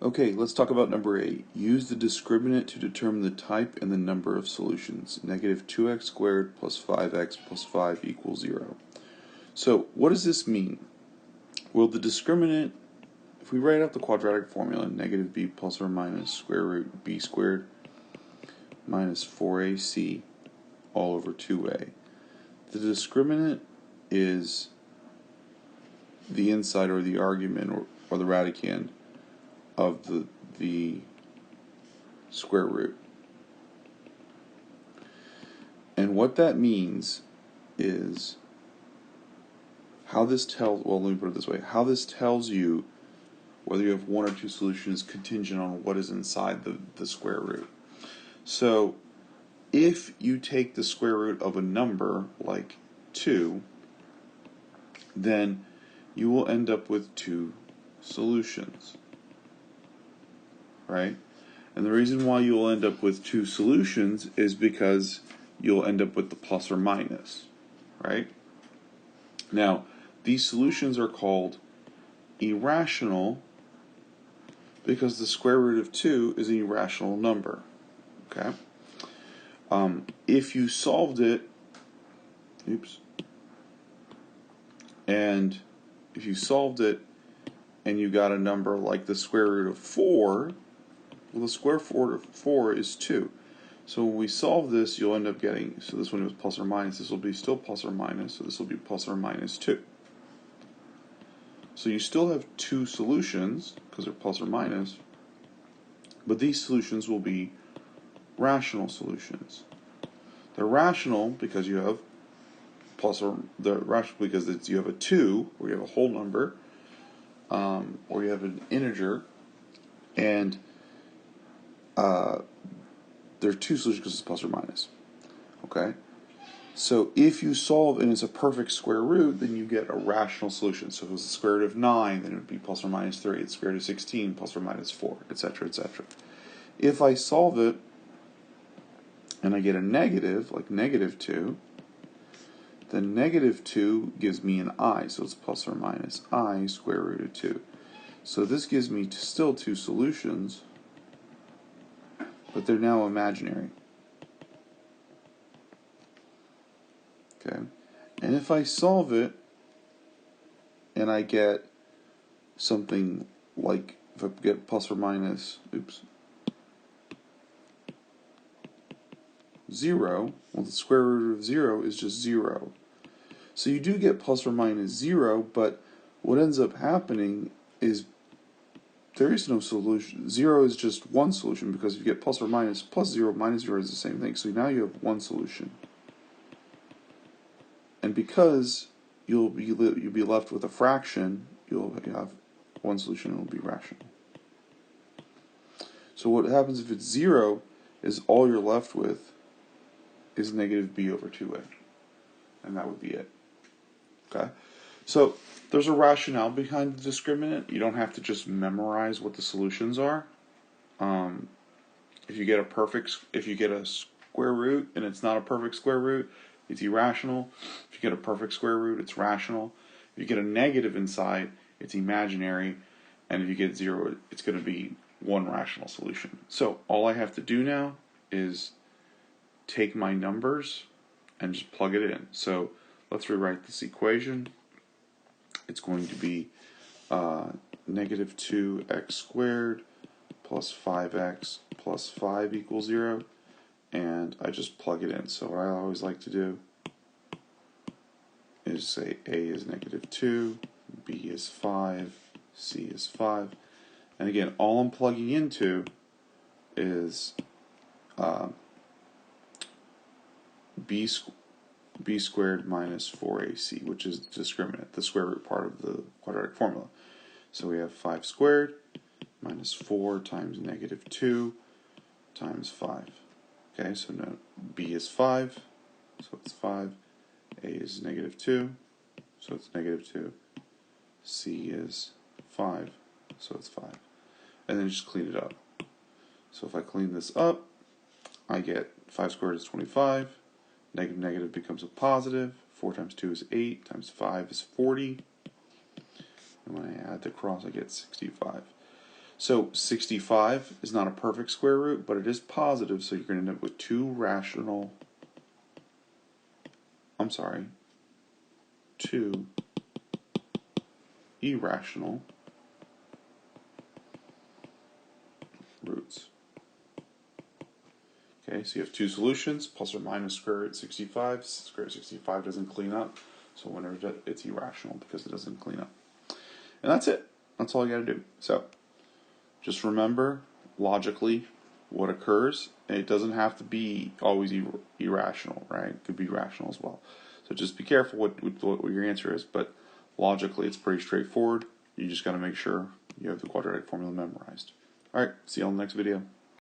Okay, let's talk about number 8. Use the discriminant to determine the type and the number of solutions. Negative 2x squared plus 5x plus 5 equals 0. So what does this mean? Well, the discriminant, if we write out the quadratic formula, negative b plus or minus square root b squared minus 4ac all over 2a. The discriminant is the inside or the argument or the radicand of the square root. And what that means is how this tells, well, let me put it this way, how this tells you whether you have one or two solutions is contingent on what is inside the square root. So if you take the square root of a number like 2, then you will end up with two solutions, right? And the reason why you'll end up with two solutions is because you'll end up with the plus or minus, right? Now, these solutions are called irrational because the square root of 2 is an irrational number, okay? If you solved it, and if you solved it and you got a number like the square root of 4, well, the square root of 4 is 2. So when we solve this, you'll end up getting, so this one was plus or minus, this will be still plus or minus, so this will be plus or minus 2. So you still have two solutions, because they're plus or minus, but these solutions will be rational solutions. They're rational because you have they're rational because you have a 2, where you have a whole number, or you have an integer, and there are two solutions because it's plus or minus. Okay? So if you solve and it's a perfect square root, then you get a rational solution. So if it was the square root of 9, then it would be plus or minus 3. It's square root of 16, plus or minus 4, etc., etc. If I solve it and I get a negative, like negative 2, then negative 2 gives me an I, so it's plus or minus I square root of 2. So this gives me still two solutions, but they're now imaginary. Okay, and if I solve it and I get something like, if I get plus or minus, 0, well, the square root of 0 is just 0. So you do get plus or minus 0, but what ends up happening is there is no solution. 0 is just one solution, because if you get plus or minus, plus 0 minus 0 is the same thing. So now you have one solution. And because you'll be left with a fraction, you'll have one solution and it'll be rational. So what happens if it's 0 is all you're left with is negative b over 2a. And that would be it. Okay? So there's a rationale behind the discriminant. You don't have to just memorize what the solutions are. If you get a square root and it's not a perfect square root, it's irrational. If you get a perfect square root, it's rational. If you get a negative inside, it's imaginary. And if you get 0, it's going to be one rational solution. So all I have to do now is take my numbers and just plug it in. So let's rewrite this equation. It's going to be negative 2x squared plus 5x plus 5 equals 0. And I just plug it in. So what I always like to do is say a is negative 2, b is 5, c is 5. And again, all I'm plugging into is b squared minus 4ac, which is the discriminant, the square root part of the quadratic formula. So we have 5 squared minus 4 times negative 2 times 5. Okay, so now b is 5, so it's 5. A is negative 2, so it's negative 2. C is 5, so it's 5. And then just clean it up. So if I clean this up, I get 5 squared is 25. Negative negative becomes a positive. 4 times 2 is 8, times 5 is 40. And when I add the cross, I get 65. So 65 is not a perfect square root, but it is positive, so you're going to end up with two irrational roots. Okay, so you have two solutions, plus or minus square root 65. Square root 65 doesn't clean up, so whenever it's irrational because it doesn't clean up. And that's it. That's all you got to do. So just remember logically what occurs. And it doesn't have to be always irrational, right? It could be rational as well. So just be careful what your answer is. But logically, it's pretty straightforward. You just got to make sure you have the quadratic formula memorized. All right, see you on the next video.